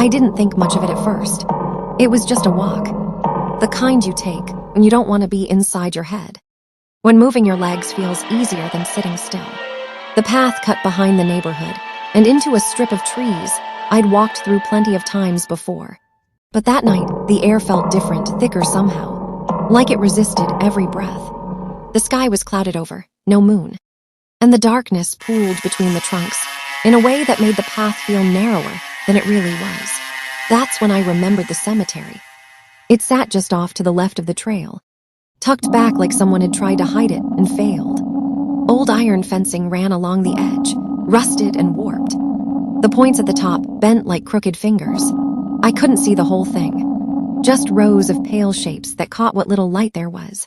I didn't think much of it at first. It was just a walk. The kind you take when you don't want to be inside your head. When moving your legs feels easier than sitting still. The path cut behind the neighborhood and into a strip of trees I'd walked through plenty of times before. But that night, the air felt different, thicker somehow, like it resisted every breath. The sky was clouded over, no moon, and the darkness pooled between the trunks in a way that made the path feel narrower than it really was. That's when I remembered the cemetery. It sat just off to the left of the trail, tucked back like someone had tried to hide it and failed. Old iron fencing ran along the edge, rusted and warped. The points at the top bent like crooked fingers. I couldn't see the whole thing, just rows of pale shapes that caught what little light there was.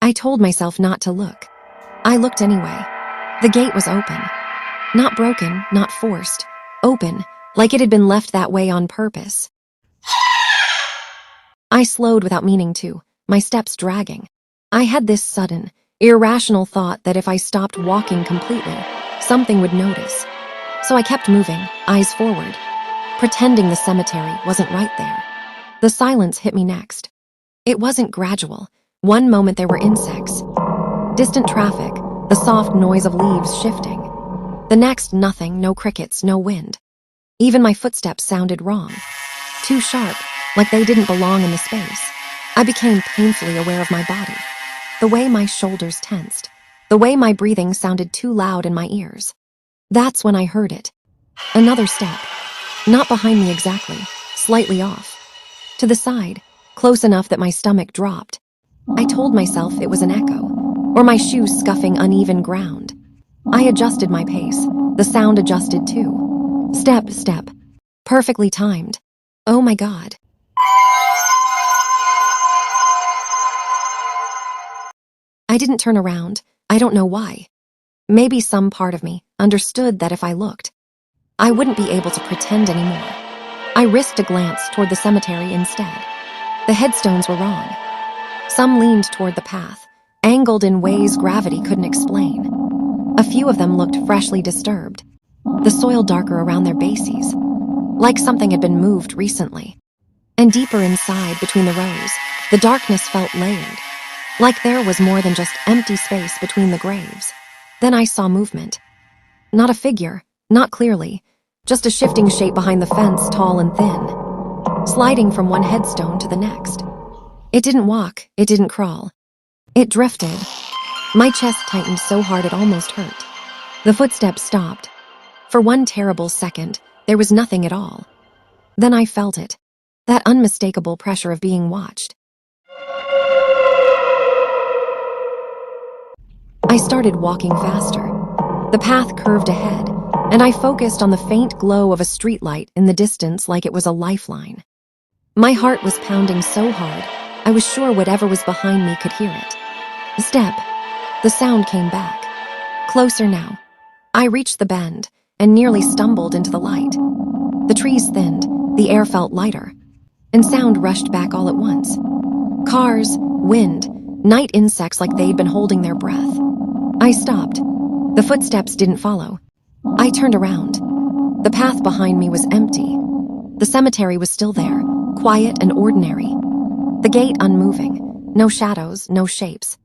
I told myself not to look. I looked anyway. The gate was open. Not broken, not forced. Open, like it had been left that way on purpose. I slowed without meaning to, my steps dragging. I had this sudden, irrational thought that if I stopped walking completely, something would notice. So I kept moving, eyes forward, pretending the cemetery wasn't right there. The silence hit me next. It wasn't gradual. One moment there were insects, distant traffic, the soft noise of leaves shifting. The next, nothing, no crickets, no wind. Even my footsteps sounded wrong. Too sharp, like they didn't belong in the space. I became painfully aware of my body. The way my shoulders tensed. The way my breathing sounded too loud in my ears. That's when I heard it. Another step. Not behind me exactly, slightly off. To the side, close enough that my stomach dropped. I told myself it was an echo, or my shoes scuffing uneven ground. I adjusted my pace. The sound adjusted too. Step, step. Perfectly timed. Oh my God. I didn't turn around. I don't know why. Maybe some part of me understood that if I looked, I wouldn't be able to pretend anymore. I risked a glance toward the cemetery instead. The headstones were wrong. Some leaned toward the path, angled in ways gravity couldn't explain. A few of them looked freshly disturbed, the soil darker around their bases, like something had been moved recently. And deeper inside, between the rows, the darkness felt layered, like there was more than just empty space between the graves. Then I saw movement. Not a figure, not clearly, just a shifting shape behind the fence, tall and thin, sliding from one headstone to the next. It didn't walk, it didn't crawl. It drifted. My chest tightened so hard it almost hurt. The footsteps stopped. For one terrible second, there was nothing at all. Then I felt it, that unmistakable pressure of being watched. I started walking faster. The path curved ahead, and I focused on the faint glow of a streetlight in the distance like it was a lifeline. My heart was pounding so hard, I was sure whatever was behind me could hear it. A step. The sound came back. Closer now. I reached the bend and nearly stumbled into the light. The trees thinned, the air felt lighter, and sound rushed back all at once. Cars, wind, night insects like they'd been holding their breath. I stopped. The footsteps didn't follow. I turned around. The path behind me was empty. The cemetery was still there, quiet and ordinary. The gate unmoving, no shadows, no shapes.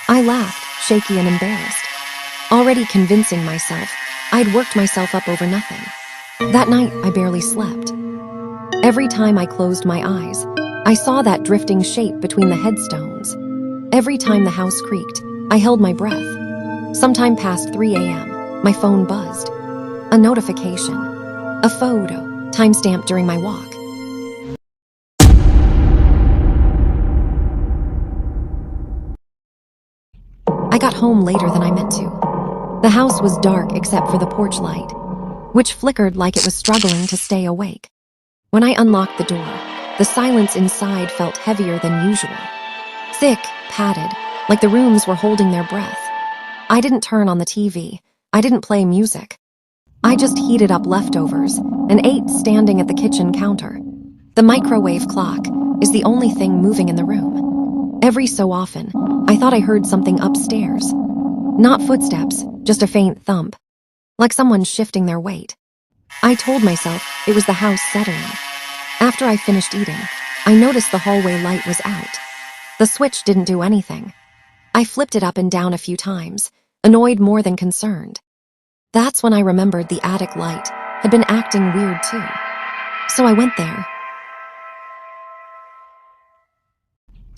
I laughed, shaky and embarrassed. Already convincing myself I'd worked myself up over nothing. That night, I barely slept. Every time I closed my eyes, I saw that drifting shape between the headstones. Every time the house creaked, I held my breath. Sometime past 3 a.m., my phone buzzed. A notification. A photo, timestamped during my walk. I got home later than I meant to. The house was dark except for the porch light, which flickered like it was struggling to stay awake. When I unlocked the door, the silence inside felt heavier than usual. Thick, padded, like the rooms were holding their breath. I didn't turn on the TV. I didn't play music. I just heated up leftovers and ate standing at the kitchen counter. The microwave clock is the only thing moving in the room. Every so often, I thought I heard something upstairs. Not footsteps, just a faint thump, like someone shifting their weight. I told myself it was the house settling. After I finished eating, I noticed the hallway light was out. The switch didn't do anything. I flipped it up and down a few times, annoyed more than concerned. That's when I remembered the attic light had been acting weird too. So I went there.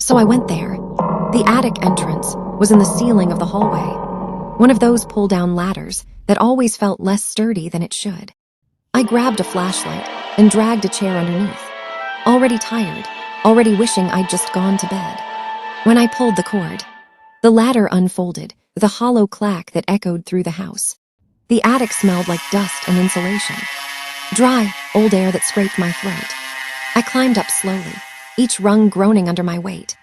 The attic entrance was in the ceiling of the hallway, one of those pull-down ladders that always felt less sturdy than it should. I grabbed a flashlight and dragged a chair underneath, already tired, already wishing I'd just gone to bed. When I pulled the cord, the ladder unfolded with a hollow clack that echoed through the house. The attic smelled like dust and insulation. Dry, old air that scraped my throat. I climbed up slowly, each rung groaning under my weight.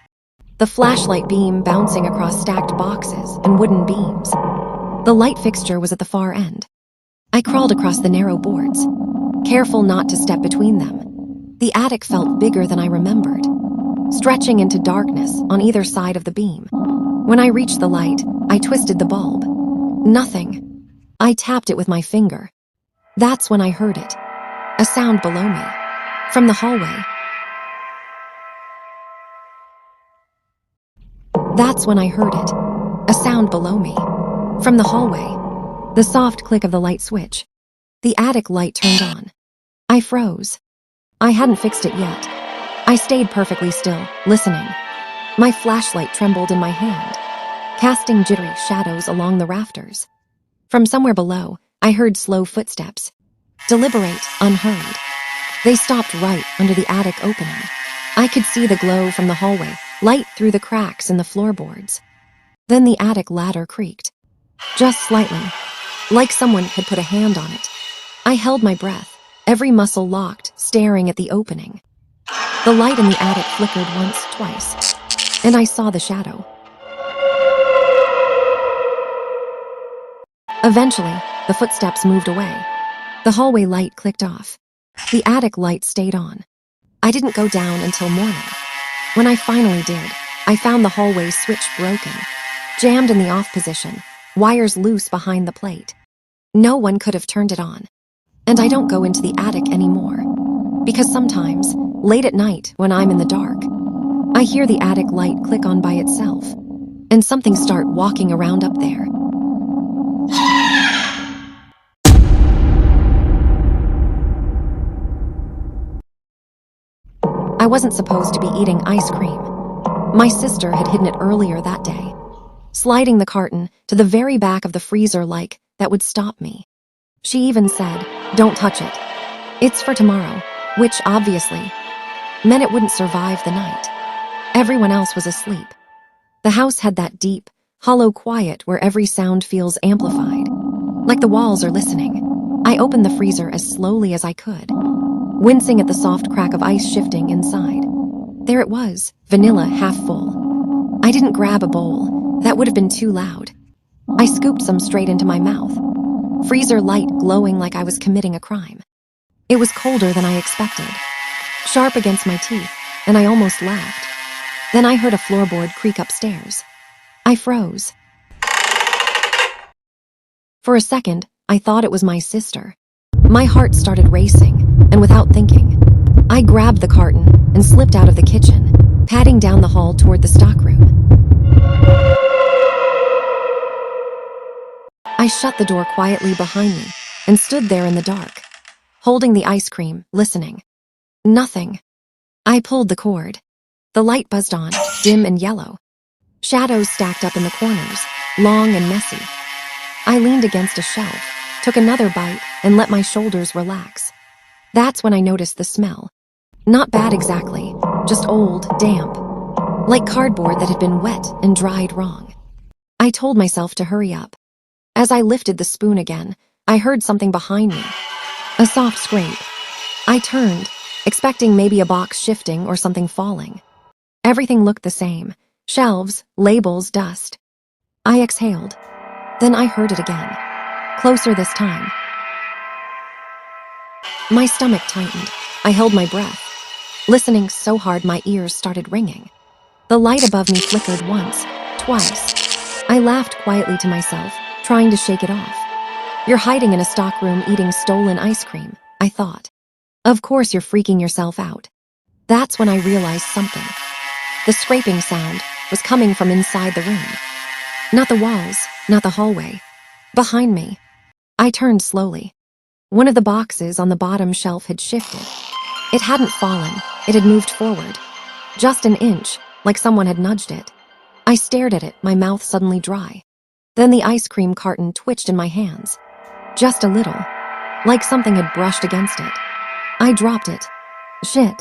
The flashlight beam bouncing across stacked boxes and wooden beams. The light fixture was at the far end. I crawled across the narrow boards, careful not to step between them. The attic felt bigger than I remembered, stretching into darkness on either side of the beam. When I reached the light, I twisted the bulb. Nothing. I tapped it with my finger. That's when I heard it. A sound below me. From the hallway. The soft click of the light switch. The attic light turned on. I froze. I hadn't fixed it yet. I stayed perfectly still, listening. My flashlight trembled in my hand, casting jittery shadows along the rafters. From somewhere below, I heard slow footsteps. Deliberate, unhurried. They stopped right under the attic opening. I could see the glow from the hallway, light through the cracks in the floorboards. Then the attic ladder creaked. Just slightly, like someone had put a hand on it. I held my breath, every muscle locked, staring at the opening. The light in the attic flickered once, twice, and I saw the shadow. Eventually, the footsteps moved away. The hallway light clicked off. The attic light stayed on. I didn't go down until morning. When I finally did, I found the hallway switch broken, jammed in the off position, wires loose behind the plate. No one could have turned it on. And I don't go into the attic anymore. Because sometimes, late at night when I'm in the dark, I hear the attic light click on by itself, and something start walking around up there. I wasn't supposed to be eating ice cream. My sister had hidden it earlier that day, sliding the carton to the very back of the freezer like that would stop me. She even said, "Don't touch it. It's for tomorrow," which obviously meant it wouldn't survive the night. Everyone else was asleep. The house had that deep, hollow quiet where every sound feels amplified, like the walls are listening. I opened the freezer as slowly as I could, wincing at the soft crack of ice shifting inside. There it was, vanilla half full. I didn't grab a bowl. That would have been too loud. I scooped some straight into my mouth, freezer light glowing like I was committing a crime. It was colder than I expected, sharp against my teeth, and I almost laughed. Then I heard a floorboard creak upstairs. I froze. For a second, I thought it was my sister. My heart started racing, and without thinking, I grabbed the carton and slipped out of the kitchen, padding down the hall toward the stockroom. I shut the door quietly behind me and stood there in the dark, holding the ice cream, listening. Nothing. I pulled the cord. The light buzzed on, dim and yellow. Shadows stacked up in the corners, long and messy. I leaned against a shelf, took another bite, and let my shoulders relax. That's when I noticed the smell. Not bad exactly, just old, damp, like cardboard that had been wet and dried wrong. I told myself to hurry up. As I lifted the spoon again, I heard something behind me. A soft scrape. I turned, expecting maybe a box shifting or something falling. Everything looked the same. Shelves, labels, dust. I exhaled. Then I heard it again. Closer this time. My stomach tightened. I held my breath, listening so hard my ears started ringing. The light above me flickered once, twice. I laughed quietly to myself, trying to shake it off. You're hiding in a stockroom eating stolen ice cream, I thought. Of course you're freaking yourself out. That's when I realized something. The scraping sound was coming from inside the room. Not the walls, not the hallway. Behind me. I turned slowly. One of the boxes on the bottom shelf had shifted. It hadn't fallen, it had moved forward. Just an inch, like someone had nudged it. I stared at it, my mouth suddenly dry. Then the ice cream carton twitched in my hands. Just a little, like something had brushed against it. I dropped it. Shit.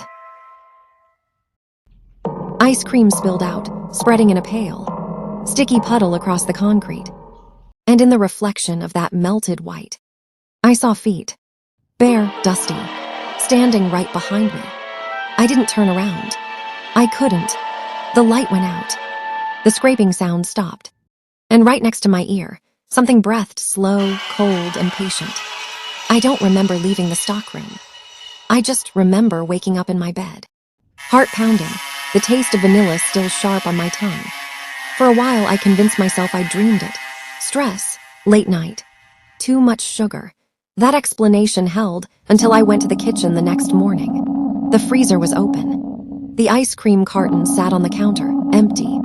Ice cream spilled out, spreading in a pale, sticky puddle across the concrete. And in the reflection of that melted white, I saw feet, bare, dusty, standing right behind me. I didn't turn around. I couldn't. The light went out. The scraping sound stopped. And right next to my ear, something breathed slow, cold, and patient. I don't remember leaving the stockroom. I just remember waking up in my bed. Heart pounding, the taste of vanilla still sharp on my tongue. For a while, I convinced myself I dreamed it. Stress, late night, too much sugar. That explanation held until I went to the kitchen the next morning. The freezer was open. The ice cream carton sat on the counter, empty,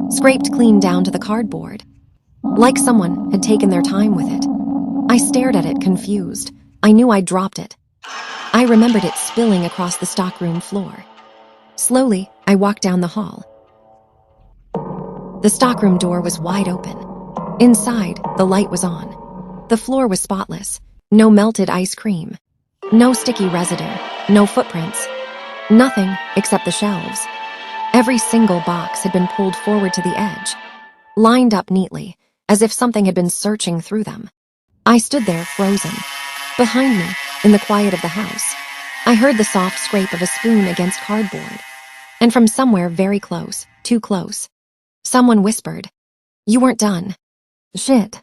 scraped clean down to the cardboard, like someone had taken their time with it. I stared at it, confused. I knew I'd dropped it. I remembered it spilling across the stockroom floor. Slowly, I walked down the hall. The stockroom door was wide open. Inside, the light was on. The floor was spotless. No melted ice cream. No sticky residue. No footprints. Nothing except the shelves. Every single box had been pulled forward to the edge, lined up neatly, as if something had been searching through them. I stood there, frozen. Behind me, in the quiet of the house, I heard the soft scrape of a spoon against cardboard. And from somewhere very close, too close, someone whispered, "You weren't done." Shit.